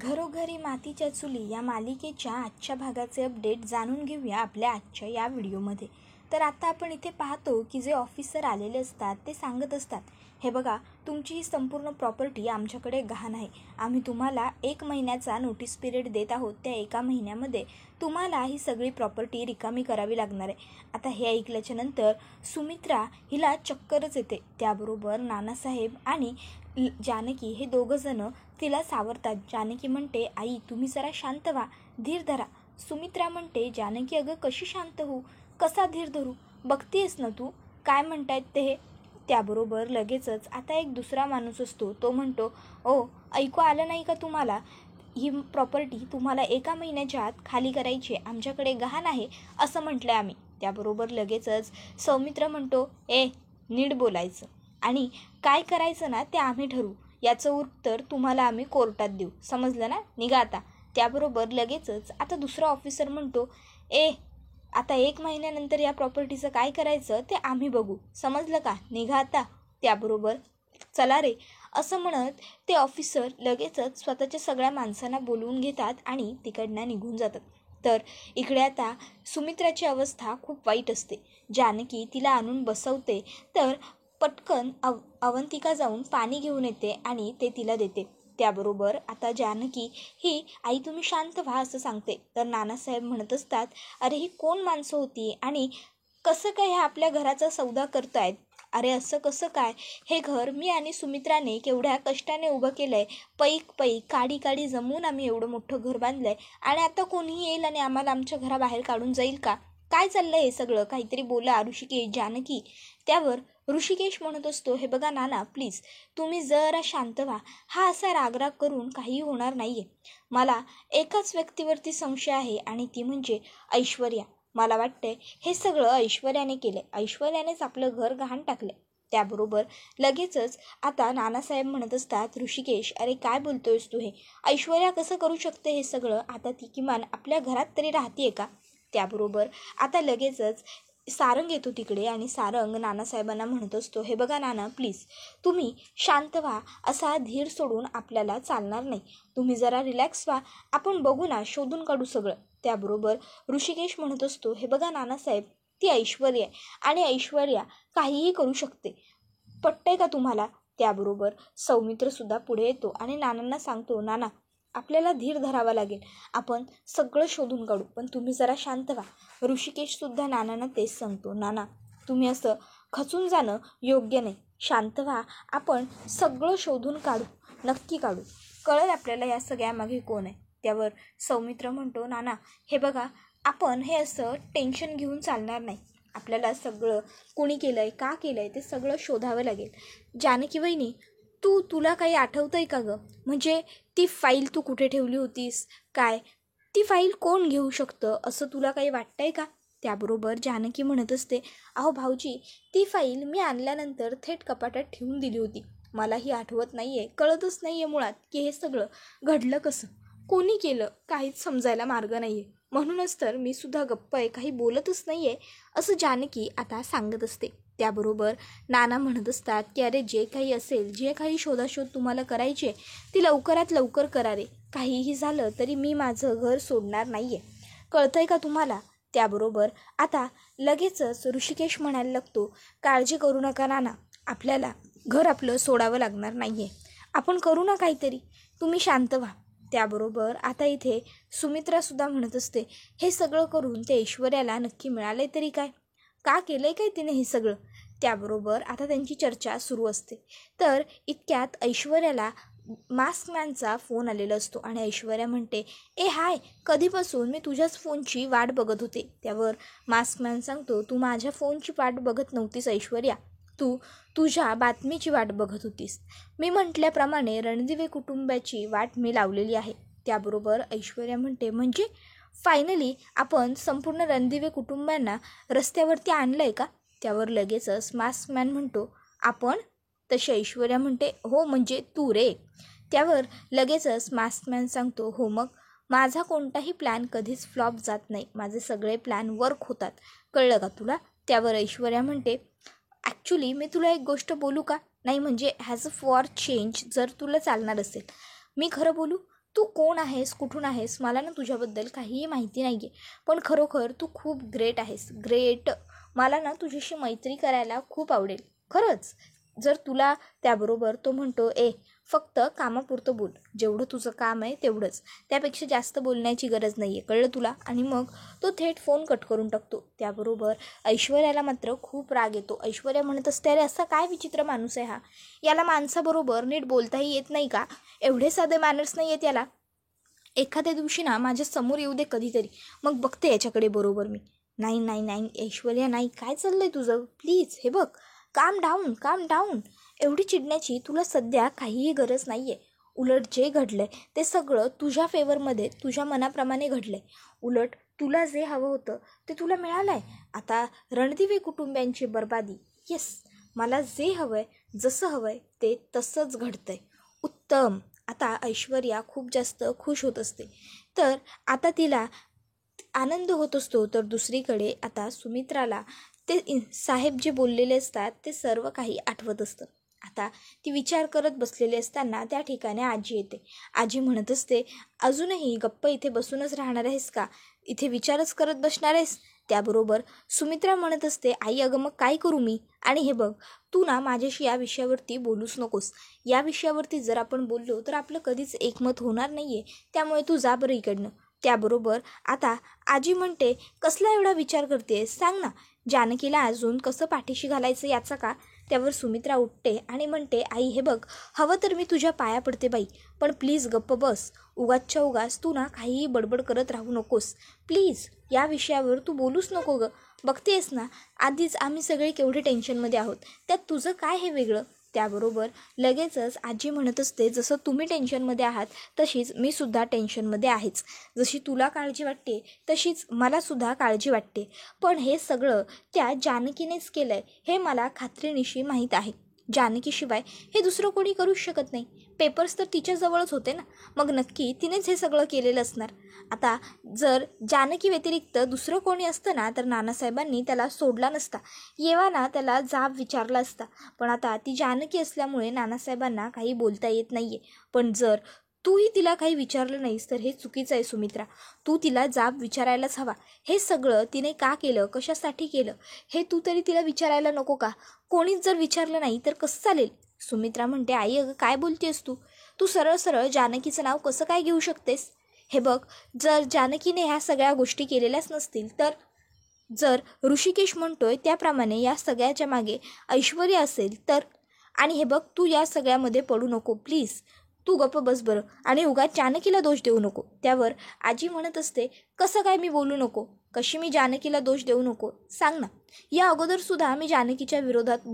घरोघरी मातीच्या चुली या मालिकेच्या आजच्या भागाचे अपडेट जाणून घेऊया आपल्या आजच्या या व्हिडिओमध्ये. तर आता आपण इथे पाहतो की जे ऑफिसर आलेले असतात ते सांगत असतात, हे बघा तुमची ही संपूर्ण प्रॉपर्टी आमच्याकडे गहाण आहे. आम्ही तुम्हाला 1 महिन्याचा नोटीस पिरियड देत आहोत. त्या 1 महिन्यामध्ये तुम्हाला ही सगळी प्रॉपर्टी रिकामी करावी लागणार आहे. आता हे ऐकल्याच्या नंतर सुमित्रा हिला चक्करच येते. त्याबरोबर नानासाहेब आणि जानकी हे दोघंजणं तिला सावरतात. जानकी म्हणते, आई तुम्ही जरा शांत व्हा, धीर धरा. सुमित्रा म्हणते, जानकी अगं कशी शांत होऊ, कसा धीर धरू, बघतीयस ना तू काय म्हणतायत ते हे. त्याबरोबर लगेचच आता एक दुसरा माणूस असतो, तो म्हणतो, ओ ऐकू आलं नाही का तुम्हाला, ही प्रॉपर्टी तुम्हाला 1 महिन्याच्या आत खाली करायची, आमच्याकडे गहाण आहे असं म्हटलं आम्ही. त्याबरोबर लगेचच सौमित्र म्हणतो, नीट बोलायचं आणि काय करायचं ना ते आम्ही ठरवू, याचं उत्तर तुम्हाला आम्ही कोर्टात देऊ, समजलं ना, निघा आता. त्याबरोबर लगेचच आता दुसरा ऑफिसर म्हणतो, आता 1 महिन्यानंतर या प्रॉपर्टीचं काय करायचं ते आम्ही बघू, समजलं का, निघा आता. त्याबरोबर चला रे असं म्हणत ते ऑफिसर लगेचच स्वतःच्या सगळ्या माणसांना बोलवून घेतात आणि तिकडनं निघून जातात. तर इकडे आता सुमित्राची अवस्था खूप वाईट असते. जानकी तिला आणून बसवते, तर पटकन अवंतिका जाऊन पाणी घेऊन येते आणि ते तिला देते. त्याबरोबर आता जानकी ही आई तुम्ही शांत व्हा असं सांगते. तर नानासाहेब म्हणत असतात, अरे ही कोण माणसं होती आणि कसं काय ह्या आपल्या घराचा सौदा करतायत, अरे असं कसं काय, हे घर मी आणि सुमित्राने केवढ्या कष्टाने उभं केलं आहे, पैक काडी काडी जमून आम्ही एवढं मोठं घर बांधलं आहे आणि आता कोणीही येईल आणि आम्हाला आमच्या घराबाहेर काढून जाईल का, काय चाललं हे सगळं, काहीतरी बोला ऋषिकेश. जानकी त्यावर ऋषिकेश म्हणत असतो, हे बघा नाना प्लीज तुम्ही जरा शांत व्हा, हा असा रागराग करून काही होणार नाही आहे. मला एकाच व्यक्तीवरती संशय आहे आणि ती म्हणजे ऐश्वर्या. मला वाटतंय हे सगळं ऐश्वर्याने केलं, ऐश्वर्यानेच आपलं घर गहाण टाकलं. त्याबरोबर लगेचच आता नानासाहेब म्हणत असतात, ऋषिकेश अरे काय बोलतोयस तू, हे ऐश्वर्या कसं करू शकते हे सगळं, आता ती किमान आपल्या घरात तरी राहते का. त्याबरोबर आता लगेचच सारंग येतो तिकडे आणि सारंग नानासाहेबांना म्हणत असतो, हे बघा नाना प्लीज तुम्ही शांत व्हा, असा धीर सोडून आपल्याला चालणार नाही, तुम्ही जरा रिलॅक्स व्हा, आपण बघू ना, शोधून काढू सगळं. त्याबरोबर ऋषिकेश म्हणत असतो, हे बघा नानासाहेब ती ऐश्वर्या आहे आणि ऐश्वर्या काहीही करू शकते, पटतंय का तुम्हाला. त्याबरोबर सौमित्रसुद्धा पुढे येतो आणि नानांना सांगतो, नाना आपल्याला धीर धरावा लागेल, आपण सगळं शोधून काढू, पण तुम्ही जरा शांत व्हा. ऋषिकेशसुद्धा नानांना तेच सांगतो, नाना तुम्ही असं खचून जाणं योग्य नाही, शांत व्हा, आपण सगळं शोधून काढू, नक्की काढू, कळेल आपल्याला या सगळ्यामागे कोण आहे. त्यावर सौमित्र म्हणतो, नाना हे बघा आपण हे असं टेन्शन घेऊन चालणार नाही, आपल्याला सगळं कोणी केलं आहे, का केलं आहे ते सगळं शोधावं लागेल. जानकी वहिनी तुला काही आठवतं आहे का गं, म्हणजे ती फाईल तू कुठे ठेवली होतीस, काय ती फाईल कोण घेऊ शकतं असं तुला काही वाटतंय का. त्याबरोबर जानकी म्हणत असते, अहो भाऊजी ती फाईल मी आणल्यानंतर थेट कपाटात ठेवून दिली होती, मलाही आठवत नाही आहे, कळतच नाही आहे मुळात की हे सगळं घडलं कसं, कोणी केलं, काहीच समजायला मार्ग नाही आहे, म्हणूनच तर मी सुद्धा गप्प आहे, काही बोलतच नाही आहे असं जानकी आता सांगत असते. त्याबरोबर नाना म्हणत असतात की अरे जे काही असेल, जे काही शोधाशोध तुम्हाला करायचे ती लवकरात लवकर करा रे, काहीही झालं तरी मी माझं घर सोडणार नाही आहे, कळतंय का तुम्हाला. त्याबरोबर आता लगेचच ऋषिकेश म्हणायला लागतो, काळजी करू नका नाना, आपल्याला घर आपलं सोडावं लागणार नाही आहे, आपण करू ना काहीतरी, तुम्ही शांत व्हा. त्याबरोबर आता इथे सुमित्रासुद्धा म्हणत असते, हे सगळं करून ते ऐश्वर्याला नक्की मिळाले तरी काय, का केलं आहे काय तिने हे सगळं. त्याबरोबर आता त्यांची चर्चा सुरू असते. तर इतक्यात ऐश्वर्याला मास्कमॅनचा फोन आलेला असतो आणि ऐश्वर्या म्हणते, हाय कधीपासून मी तुझ्याच फोनची वाट बघत होते. त्यावर मास्कमॅन सांगतो, तू माझ्या फोनची वाट बघत नव्हतीस ऐश्वर्या, तू तुझ्या बातमीची वाट बघत होतीस, मी म्हटल्याप्रमाणे रणदिवे कुटुंबाची वाट मी लावलेली आहे. त्याबरोबर ऐश्वर्या म्हणते, म्हणजे फायनली आपण संपूर्ण रणदिवे कुटुंबांना रस्त्यावरती आणलं आहे का. त्यावर लगेचच मास्कमॅन म्हणतो, आपण, तशी ऐश्वर्या म्हणते, हो म्हणजे तू रे. त्यावर लगेचच मास्कमॅन सांगतो, हो मग माझा कोणताही प्लॅन कधीच फ्लॉप जात नाही, माझे सगळे प्लॅन वर्क होतात, कळलं का तुला. त्यावर ऐश्वर्या म्हणते, ॲक्च्युली मी तुला एक गोष्ट बोलू का, नाही म्हणजे ॲज अ फॉर चेंज जर तुला चालणार असेल, मी खरं बोलू तू कोण आहेस, कुठून आहेस, मला ना तुझ्याबद्दल काहीही माहिती नाही आहे, पण खरोखर तू खूप ग्रेट आहेस, ग्रेट. मला ना तुझ्याशी मैत्री करायला खूप आवडेल, खरंच. जर तुला त्याबरोबर तो म्हणतो, फक्त कामापुरतं बोल, जेवढं तुझं काम आहे तेवढंच, त्यापेक्षा जास्त बोलण्याची गरज नाही आहे, कळलं तुला. आणि मग तो थेट फोन कट करून टाकतो. त्याबरोबर ऐश्वर्याला मात्र खूप राग येतो. ऐश्वर्या म्हणत असते, अरे असा काय विचित्र माणूस आहे हा, याला माणसाबरोबर नीट बोलताही येत नाही का, एवढे साधे मॅनर्स नाही आहेत याला. एखाद्या दिवशी ना माझ्या समोर येऊ दे कधीतरी, मग बघते याच्याकडे बरोबर मी. नाही नाही नाही ऐश्वर्या, नाही, काय चाललंय तुझं, प्लीज हे बघ, काम डाऊन, काम डाऊन. एवढी चिडण्याची तुला सध्या काहीही गरज नाही आहे. उलट जे घडलंय ते सगळं तुझ्या फेवरमध्ये, तुझ्या मनाप्रमाणे घडलंय. उलट तुला जे हवं होतं ते तुला मिळालं आहे. आता रणदिवे कुटुंबियांची बर्बादी, येस, मला जे हवं आहे, जसं हवं आहे ते तसंच घडतंय. उत्तम. आता ऐश्वर्या खूप जास्त खुश होत असते. तर आता तिला आनंद होत असतो. तर दुसरीकडे आता सुमित्राला ते साहेब जे बोललेले असतात ते सर्व काही आठवत असतं. आता ती विचार करत बसलेली असताना त्या ठिकाणी आजी येते. आजी म्हणत असते, अजूनही गप्प इथे बसूनच राहणार आहेस का, इथे विचारच करत बसणार आहेस. त्याबरोबर सुमित्रा म्हणत असते, आई अगं मग काय करू मी, आणि हे बघ, तू ना माझ्याशी या विषयावरती बोलूच नकोस. या विषयावरती जर आपण बोललो तर आपलं कधीच एकमत होणार नाही आहे, त्यामुळे तू जा बरं इकडनं. त्याबरोबर आता आजी म्हणते, कसला एवढा विचार करते, सांग ना, जानकीला अजून कसं पाठीशी घालायचं याचा का. त्यावर सुमित्रा उठते आणि म्हणते, आई हे बघ, हवं तर मी तुझ्या पाया पडते बाई, पण प्लीज गप्प बस. उगाचच्या उगाच तू ना काहीही बडबड करत राहू नकोस, प्लीज. या विषयावर तू बोलूच नको गं. बघतेस ना, आधीच आम्ही सगळे केवढे टेन्शनमध्ये आहोत, त्यात तुझं काय हे वेगळं. त्याबरोबर लगेचच आजी म्हणत असते, जसं तुम्ही टेन्शनमध्ये आहात तशीच मी सुद्धा टेन्शनमध्ये आहेच. जशी तुला काळजी वाटते तशीच मलासुद्धा काळजी वाटते, पण हे सगळं त्या जानकीनेच केलं आहे हे मला खात्रीनिशी माहीत आहे. जानकीशिवाय हे दुसरं कोणी करूच शकत नाही. पेपर्स तर तिच्याजवळच होते ना, मग नक्की तिनेच हे सगळं केलेलं असणार. आता जर जानकी व्यतिरिक्त दुसरं कोणी असतं ना तर नानासाहेबांनी त्याला सोडला नसता, येवाना त्याला जाब विचारला असता. पण आता ती जानकी असल्यामुळे नानासाहेबांना काही बोलता येत नाही आहे. पण जर तूही तिला काही विचारलं नाहीस तर हे चुकीचं आहे सुमित्रा. तू तिला जाब विचारायलाच हवा. हे सगळं तिने का केलं, कशासाठी केलं, हे तू तरी तिला विचारायला नको का. कोणीच जर विचारलं नाही तर कसं चालेल. सुमित्रा म्हणते, आई अगं काय बोलतेस तू, तू सरळ सरळ जानकीचं नाव कसं काय घेऊ शकतेस. हे बघ, जर जानकीने ह्या सगळ्या गोष्टी केलेल्याच नसतील तर, जर ऋषिकेश म्हणतोय त्याप्रमाणे या सगळ्याच्या मागे ऐश्वर्या असेल तर, आणि हे बघ, तू या सगळ्यामध्ये पडू नको प्लीज. तू गप्प बस बरं, आणि उगाच जानकीला दोष देऊ नको. त्यावर आजी म्हणत असते, कसं काय मी बोलू नको, कशी मी जानकीला दोष देऊ नको, सांग ना. या अगोदरसुद्धा मी जानकीच्या विरोधात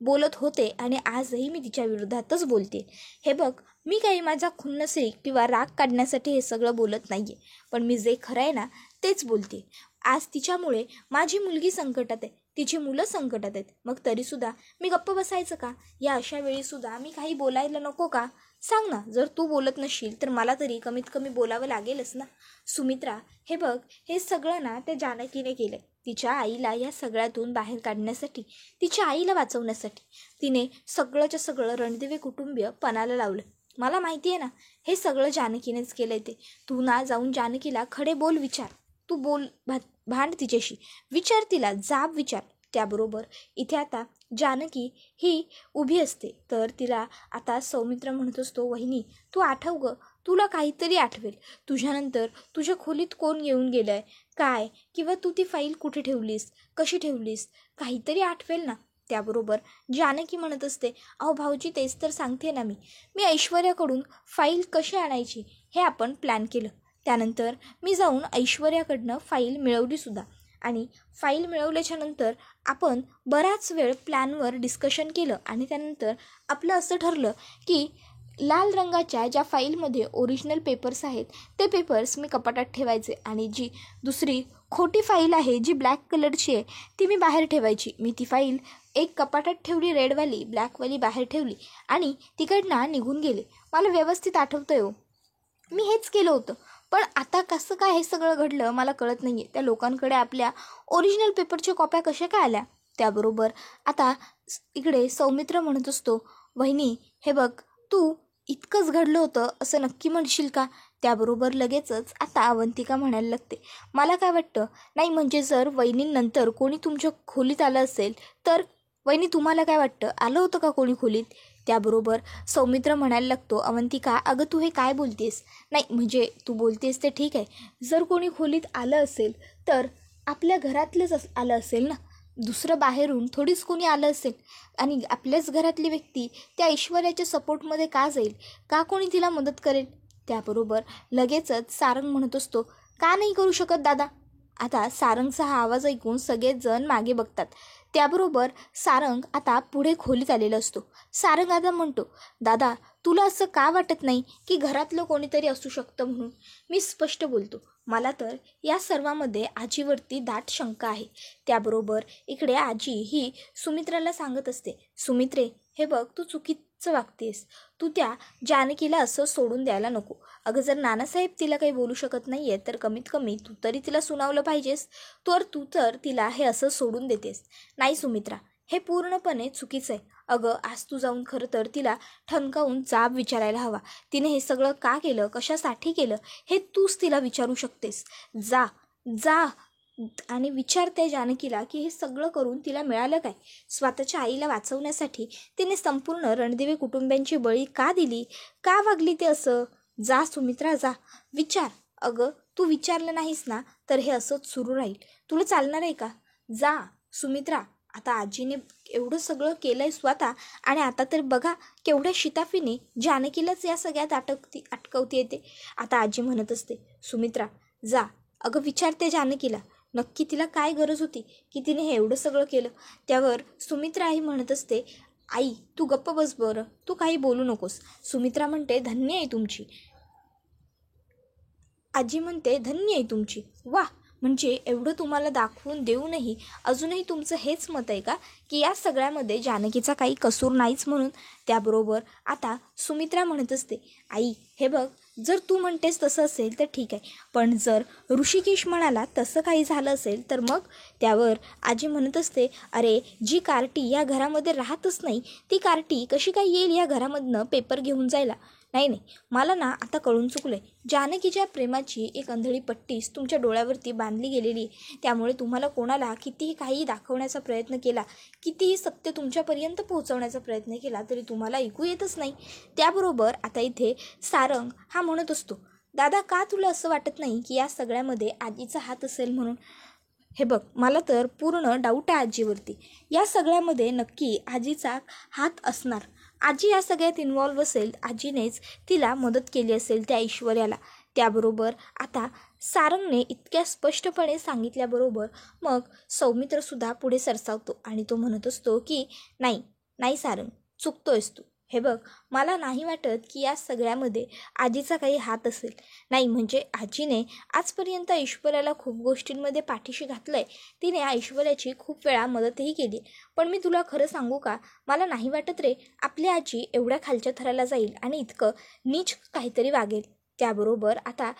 बोलत होते आणि आजही मी तिच्या विरोधातच बोलते. हे बघ, मी काही माझा खुन्नसे किंवा राग काढण्यासाठी हे सगळं बोलत नाही आहे, पण मी जे खरं आहे ना तेच बोलते. आज तिच्यामुळे माझी मुलगी संकटात आहे, तिची मुलं संकटात आहेत, मग तरीसुद्धा मी गप्प बसायचं का. या अशा वेळीसुद्धा मी काही बोलायला नको का, सांग ना. जर तू बोलत नसशील तर मला तरी कमीत कमी बोलावं लागेलच ना. सुमित्रा हे बघ, हे सगळं ना त्या जानकीने केलं. तिच्या आईला या सगळ्यातून बाहेर काढण्यासाठी, तिच्या आईला वाचवण्यासाठी तिने सगळंच्या सगळं रणदिवे कुटुंबीय पणाला लावलं. मला माहिती आहे ना, हे सगळं जानकीनेच केलं ते. तू ना जाऊन जानकीला खडे बोल विचार, तू बोल, भांड तिच्याशी, विचार तिला, जाब विचार. त्याबरोबर इथे आता जानकी ही उभी असते. तर तिला आता सौमित्र म्हणत असतो, वहिनी तू आठव गं, तुला काहीतरी आठवेल. तुझ्यानंतर तुझ्या खोलीत कोण येऊन गेलं आहे काय, किंवा तू ती फाईल कुठे ठेवलीस, कशी ठेवलीस, काहीतरी आठवेल ना. त्याबरोबर जानकी म्हणत असते, अहो भाऊजी, तेच तर सांगते ना मी ऐश्वर्याकडून फाईल कशी आणायची हे आपण प्लॅन केलं. त्यानंतर मी जाऊन ऐश्वर्याकडनं फाईल मिळवलीसुद्धा, आणि फाईल मिळवल्याच्या नंतर आपण बराच वेळ प्लॅनवर डिस्कशन केलं, आणि त्यानंतर आपलं असं ठरलं की लाल रंगाच्या ज्या फाईलमध्ये ओरिजिनल पेपर्स आहेत ते पेपर्स मी कपाटात ठेवायचे, आणि जी दुसरी खोटी फाईल आहे जी ब्लॅक कलरची आहे ती मी बाहेर ठेवायची. मी ती फाईल एक कपाटात ठेवली, रेडवाली, ब्लॅकवाली बाहेर ठेवली, आणि तिकडनं निघून गेले. मला व्यवस्थित आठवतंय हो, मी हेच केलं होतं. पण आता कसं काय हे सगळं घडलं मला कळत नाही आहे. त्या लोकांकडे आपल्या ओरिजिनल पेपरच्या कॉप्या कशा काय आल्या. त्याबरोबर आता इकडे सौमित्र म्हणत असतो, वहिनी हे बघ, तू इतकंच घडलं होतं असं नक्की म्हणशील का? त्याबरोबर लगेचच आता अवंतिका म्हणायला लागते, मला काय वाटतं, नाही म्हणजे जर वहिनींनंतर कोणी तुमच्या खोलीत आलं असेल तर वहिनी तुम्हाला काय वाटतं, आलं होतं का कोणी खोलीत? त्याबरोबर सौमित्र म्हणायला लागतो, अवंतिका अगं तू हे काय बोलतेस? नाही म्हणजे तू बोलतेस ते ठीक आहे, जर कोणी खोलीत आलं असेल तर आपल्या घरातलंच आलं असेल ना, दुसरं बाहेरून थोडीच कोणी आलं असेल. आणि आपल्याच घरातली व्यक्ती त्या ऐश्वर्याच्या सपोर्टमध्ये का जाईल? का कोणी तिला मदत करेल? त्याबरोबर लगेचच सारंग म्हणत असतो, का नाही करू शकत दादा? आता सारंगचा हा आवाज ऐकून सगळेच जण मागे बघतात. त्याबरोबर सारंग आता पुढे खोलीत आलेला असतो. सारंग आता म्हणतो, दादा तुला असं का वाटत नाही की घरातलं कोणीतरी असू शकतं म्हणून? मी स्पष्ट बोलतो, मला तर या सर्वामध्ये आजीवरती दाट शंका आहे. त्याबरोबर इकडे आजी ही सुमित्राला सांगत असते, सुमित्रे हे बघ तू चुकीचं वागतेस, तू त्या जानकीला असं सोडून द्यायला नको. अगं जर नानासाहेब तिला काही बोलू शकत नाही आहे तर कमीत कमी तू तरी तिला सुनावलं पाहिजेस, तू तर तिला हे असं सोडून देतेस. नाही सुमित्रा, हे पूर्णपणे चुकीचं आहे. अगं आज तू जाऊन खरं तर तिला ठणकावून जाब विचारायला हवा, तिने हे सगळं का केलं, कशासाठी केलं हे तूच तिला विचारू शकतेस. जा जा आणि विचार त्या जानकीला की हे सगळं करून तिला मिळालं काय? स्वतःच्या आईला वाचवण्यासाठी तिने संपूर्ण रणदिवे कुटुंबियांची बळी का दिली? का वागली ते असं? जा सुमित्रा जा, विचार. अगं तू विचारलं नाहीस ना तर हे असंच सुरू राहील. तुला चालणार आहे का? जा सुमित्रा. आता आजीने एवढं सगळं केलं आहे स्वतः, आणि आता तर बघा केवढ्या शिताफीने जानकीलाच या सगळ्यात अटकवती येते. आता आजी म्हणत असते, सुमित्रा जा, अगं विचारते जानकीला नक्की तिला काय गरज होती की तिने हे एवढं सगळं केलं. त्यावर सुमित्रा आई म्हणत असते, आई तू गप्प बस बरं, तू काही बोलू नकोस. सुमित्रा म्हणते, धन्य आहे तुमची. आजी म्हणते, धन्य आहे तुमची. वा, म्हणजे एवढं तुम्हाला दाखवून देऊनही अजूनही तुमचं हेच मत आहे का की या सगळ्यामध्ये जानकीचा काही कसूर नाहीच म्हणून? त्याबरोबर आता सुमित्रा म्हणत असते, आई हे बघ, जर तू म्हणतेस तसं असेल तर ठीक आहे, पण जर ऋषिकेश म्हणाला तसं काही झालं असेल तर मग? त्यावर आजी म्हणत असते, अरे जी कार्टी या घरामध्ये राहतच नाही ती कार्टी कशी काय येईल या घरामधनं पेपर घेऊन जायला? नाही नाही, मला ना आता कळून चुकलं आहे. जानकीच्या प्रेमाची एक अंधळी पट्टीस तुमच्या डोळ्यावरती बांधली गेलेली, त्यामुळे तुम्हाला कोणाला कितीही काही दाखवण्याचा प्रयत्न केला, कितीही सत्य तुमच्यापर्यंत पोहोचवण्याचा प्रयत्न केला तरी तुम्हाला ऐकू येतच नाही. त्याबरोबर आता इथे सारंग हा म्हणत असतो, दादा का तुला असं वाटत नाही की या सगळ्यामध्ये आजीचा हात असेल म्हणून? हे बघ, मला तर पूर्ण डाऊट आहे आजीवरती. या सगळ्यामध्ये नक्की आजीचा हात असणार. आजी या सगळ्यात इन्व्हॉल्व्ह असेल, आजीनेच तिला मदत केली असेल त्या ऐश्वर्याला. त्याबरोबर आता सारंगने इतक्या स्पष्टपणे सांगितल्याबरोबर मग सौमित्रसुद्धा पुढे सरसावतो आणि तो म्हणत असतो की नाही नाही सारंग, चुकतोयस तू. हे बघ, मला नाही वाटत की या सगळ्यामध्ये आजीचा काही हात असेल. नाही म्हणजे आजीने आजपर्यंत ऐश्वर्याला खूप गोष्टींमध्ये पाठीशी घातलं आहे, तिने ऐश्वर्याची खूप वेळा मदतही केली. पण मी तुला खरं सांगू का, मला नाही वाटत रे आपली आजी एवढ्या खालच्या थराला जाईल आणि इतकं नीच काहीतरी वागेल. त्याबरोबर आता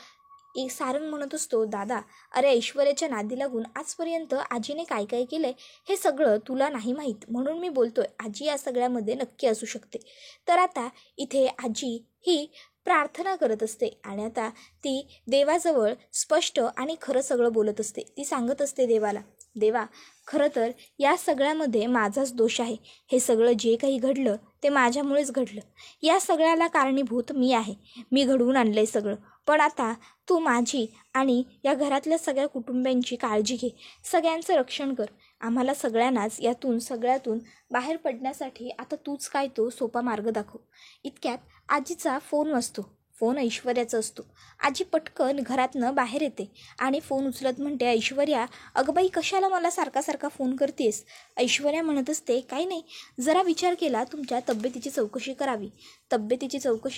एक सारंग म्हणत असतो, दादा अरे ऐश्वर्याच्या नादी लागून आजपर्यंत आजीने काय काय केलं आहे हे सगळं तुला नाही माहीत, म्हणून मी बोलतोय आजी या सगळ्यामध्ये नक्की असू शकते. तर आता इथे आजी ही प्रार्थना करत असते आणि आता ती देवाजवळ स्पष्ट आणि खरं सगळं बोलत असते. ती सांगत असते देवाला, देवा खरं तर या सगळ्यामध्ये माझाच दोष आहे. हे सगळं जे काही घडलं ते माझ्यामुळेच घडलं. या सगळ्याला कारणीभूत मी आहे. मी घडवून आणलं आहे सगळं. पण आता तू माझी आणि या घरातल्या सगळ्या कुटुंबियांची काळजी घे, सगळ्यांचं रक्षण कर. आम्हाला सगळ्यांनाच सगळ्यातून बाहेर पडण्यासाठी आता तूच काय तो सोपा मार्ग दाखव. इतक्यात आजीचा फोन वाजतो. फोन ऐश्वर्याचा असतो. आजी पटकन घरातनं बाहेर येते आणि फोन उचलत म्हणते, ऐश्वर्या अगं बाई कशाला मला सारखा सारखा फोन करतेस? ऐश्वर्या म्हणत असते, काही नाही, जरा विचार केला तुमच्या तब्येतीची चौकशी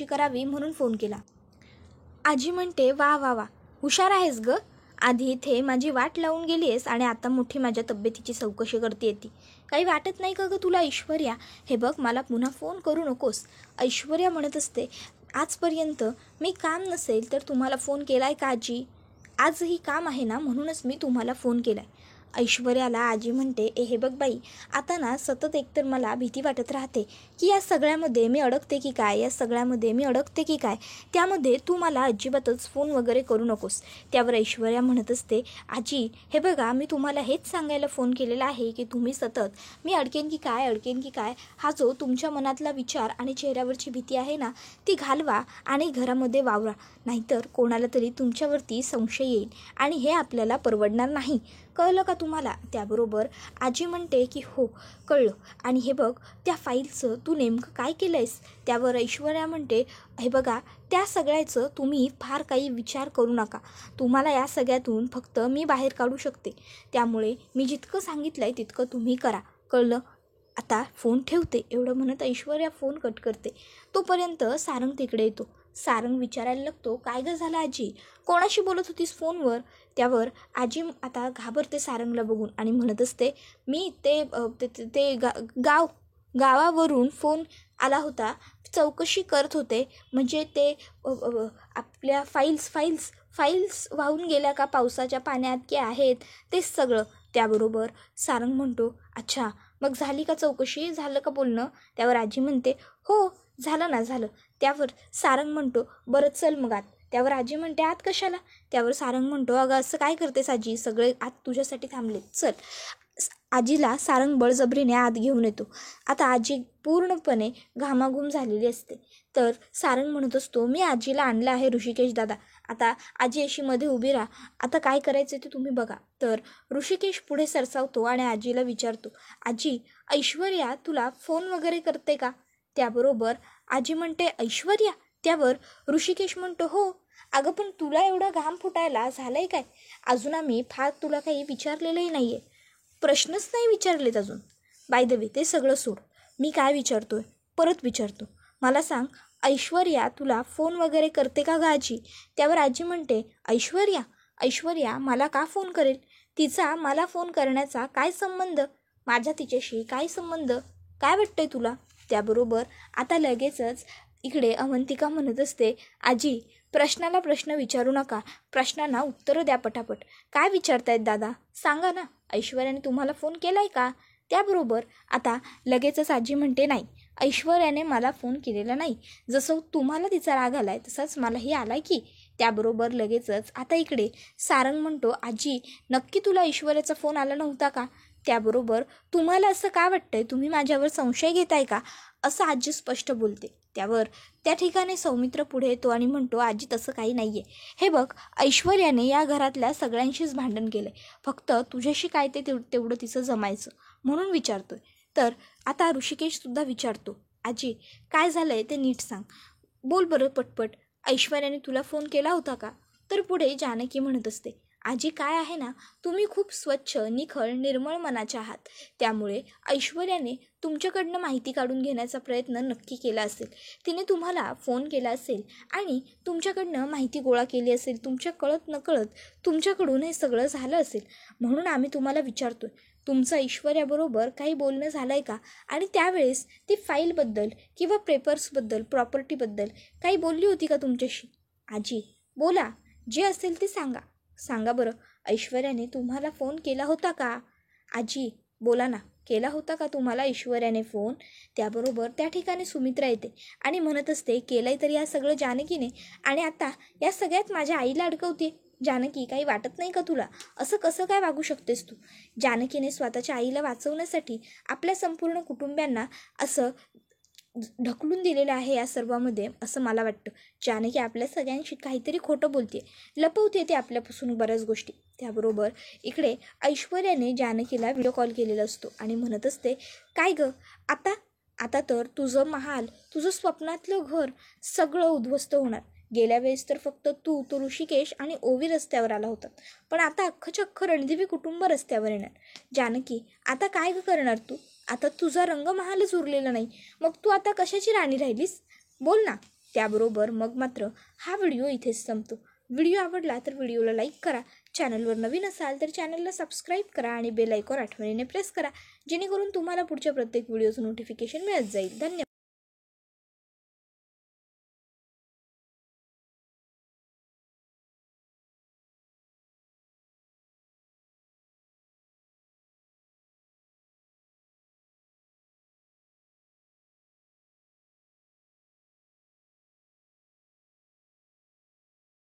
करावी म्हणून फोन केला. आजी म्हणते, वा वा वा, हुशार आहेस ग. आधी इथे माझी वाट लावून गेली आहेस आणि आता मोठी माझ्या तब्येतीची चौकशी करते येते. काही वाटत नाही का ग तुला ऐश्वर्या? हे बघ, मला पुन्हा फोन करू नकोस. ऐश्वर्या म्हणत असते, आजपर्यंत मी काम नसेल तर तुम्हाला फोन केला आहे का आजी? आजही काम आहे ना, म्हणूनच मी तुम्हाला फोन केला आहे. ऐश्वर्याला आजी म्हणते, हे बघ बाई, आता ना सतत एकतर मला भीती वाटत राहते की या सगळ्यामध्ये मी अडकते की काय, त्यामध्ये तू मला अजिबातच फोन वगैरे करू नकोस. त्यावर ऐश्वर्या म्हणत असते, आजी हे बघा, मी तुम्हाला हेच सांगायला फोन केलेला आहे की तुम्ही सतत मी अडकेन की काय हा जो तुमच्या मनातला विचार आणि चेहऱ्यावरची भीती आहे ना, ती घालवा आणि घरामध्ये वावरा, नाहीतर कोणाला तरी तुमच्यावरती संशय येईल आणि हे आपल्याला परवडणार नाही. कळलं का तुम्हाला? त्याबरोबर आजी म्हणते की हो कळलं. आणि हे बघ, त्या फाईलचं तू नेमकं काय केलं आहेस? त्यावर ऐश्वर्या म्हणते, हे बघा, त्या सगळ्याचं तुम्ही फार काही विचार करू नका. तुम्हाला या सगळ्यातून फक्त मी बाहेर काढू शकते. त्यामुळे मी जितकं सांगितलं आहे तितकं तुम्ही करा. कळलं? आता फोन ठेवते. एवढं म्हणत ऐश्वर्या फोन कट करते. तोपर्यंत सारंग तिकडे येतो. सारंग विचारायला लागतो, काय गं झालं आजी? कोणाशी बोलत होतीस फोनवर? त्यावर आजी आता घाबरते सारंगला बघून आणि म्हणत असते, मी ते गावावरून फोन आला होता, चौकशी करत होते. म्हणजे ते आपल्या फाईल्स वाहून गेल्या का पावसाच्या पाण्यात की आहेत ते सगळं. त्याबरोबर सारंग म्हणतो, अच्छा मग झाली का चौकशी? झालं का बोलणं? त्यावर आजी म्हणते, हो झालं ना झालं. त्यावर सारंग म्हणतो, बरं चल मग आत. त्यावर आजी म्हणते, आत कशाला? त्यावर सारंग म्हणतो, अगं असं काय करतेस आजी, सगळे आत तुझ्यासाठी थांबले, चल. आजीला सारंग बळजबरीने आत घेऊन येतो. आता आजी पूर्णपणे घामाघूम झालेली असते. तर सारंग म्हणत असतो, मी आजीला आणलं आहे ऋषिकेश दादा. आता आजी अशी मध्ये उभी राहा, आता काय करायचं ते तुम्ही बघा. तर ऋषिकेश पुढे सरसावतो आणि आजीला विचारतो, आजी ऐश्वर्या तुला फोन वगैरे करते का? त्याबरोबर आजी म्हणते, ऐश्वर्या? त्यावर ऋषिकेश म्हणतो, हो. अगं पण तुला एवढा घाम फुटायला झालंय काय? अजून आम्ही फार तुला काही विचारलेलंही नाही आहे, प्रश्नच नाही विचारलेत अजून. बाय द वे ते सगळं सोड, मी काय विचारतोय परत विचारतो, मला सांग, ऐश्वर्या तुला फोन वगैरे करते का ग आजी? त्यावर आजी म्हणते, ऐश्वर्या मला का फोन करेल? तिचा मला फोन करण्याचा काय संबंध? माझा तिच्याशी काय संबंध? काय वाटतंय तुला? त्याबरोबर आता लगेचच इकडे अवंतिका म्हणत असते, आजी प्रश्नाला प्रश्न विचारू नका, प्रश्नांना उत्तरं द्या पटापट. काय विचारतायत दादा? सांगा ना, ऐश्वर्याने तुम्हाला फोन केलाय का? त्याबरोबर आता लगेचच आजी म्हणते, नाही, ऐश्वर्याने मला फोन केलेला नाही. जसं तुम्हाला तिचा राग आलाय तसाच मलाही आलाय की. त्याबरोबर लगेचच आता इकडे सारंग म्हणतो, आजी नक्की तुला ऐश्वर्याचा फोन आला नव्हता का? त्याबरोबर तुम्हाला असं का वाटतंय, तुम्ही माझ्यावर संशय घेताय का? असं आजी स्पष्ट बोलते. त्यावर त्या ठिकाणी सौमित्र पुढे येतो आणि म्हणतो, आजी तसं काही नाही आहे. हे बघ, ऐश्वर्याने या घरातल्या सगळ्यांशीच भांडण केलं आहे, फक्त तुझ्याशी काय ते तेवढं तिचं जमायचं म्हणून विचारतोय. तर आता ऋषिकेशसुद्धा विचारतो, आजी काय झालं आहे ते नीट सांग, बोल बरं पटपट, ऐश्वर्याने तुला फोन केला होता का? तर पुढे जानकी म्हणत असते, आजी काय आहे ना, तुम्ही खूप स्वच्छ, निखळ, निर्मळ मनाच्या आहात. त्यामुळे ऐश्वर्याने तुमच्याकडनं माहिती काढून घेण्याचा प्रयत्न नक्की केला असेल. तिने तुम्हाला फोन केला असेल आणि तुमच्याकडनं माहिती गोळा केली असेल. तुमच्या कळत नकळत तुमच्याकडून हे सगळं झालं असेल. म्हणून आम्ही तुम्हाला विचारतोय, तुमचं ऐश्वर्याबरोबर काही बोलणं झालं आहे का? आणि त्यावेळेस ती फाईलबद्दल किंवा पेपर्सबद्दल, प्रॉपर्टीबद्दल काही बोलली होती का तुमच्याशी? आजी बोला, जे असेल ते सांगा बरं, ऐश्वर्याने तुम्हाला फोन केला होता का? आजी बोला ना, केला होता का तुम्हाला ऐश्वर्याने फोन? त्याबरोबर त्या ठिकाणी सुमित्रा येते आणि म्हणत असते, केलंय तर या सगळं जानकीने, आणि आता या सगळ्यात माझ्या आईला अडकवते. जानकी, काही वाटत नाही का तुला? असं कसं काय वागू शकतेस तू? जानकीने स्वतःच्या आईला वाचवण्यासाठी आपल्या संपूर्ण कुटुंबियांना असं ढकलून दिलेलं आहे या सर्वामध्ये, असं मला वाटतं. जानकी आपल्या सगळ्यांशी काहीतरी खोटं बोलते, लपवते ते आपल्यापासून बऱ्याच गोष्टी. त्याबरोबर इकडे ऐश्वर्याने जानकीला व्हिडिओ कॉल केलेला असतो आणि म्हणत असते, काय गं, आता तर तुझं महाल, तुझं स्वप्नातलं घर सगळं उद्ध्वस्त होणार. गेल्या वेळेस तर फक्त तू, तो ऋषिकेश आणि ओवी रस्त्यावर आला होता, पण आता अख्खं रणदिवी कुटुंब रस्त्यावर येणार. जानकी, आता काय करणार तू? आता तुझा रंगमहालच उरलेला नाही, मग तू आता कशाची राणी राहिलीस? बोल ना. त्याबरोबर मग मात्र हा व्हिडिओ इथेच संपतो. व्हिडिओ आवडला तर व्हिडिओला लाईक करा, चॅनलवर नवीन असाल तर चॅनलला सबस्क्राईब करा आणि बेल आयकॉन आठवणीने प्रेस करा, जेणेकरून तुम्हाला पुढच्या प्रत्येक व्हिडिओचं नोटिफिकेशन मिळत जाईल. धन्यवाद.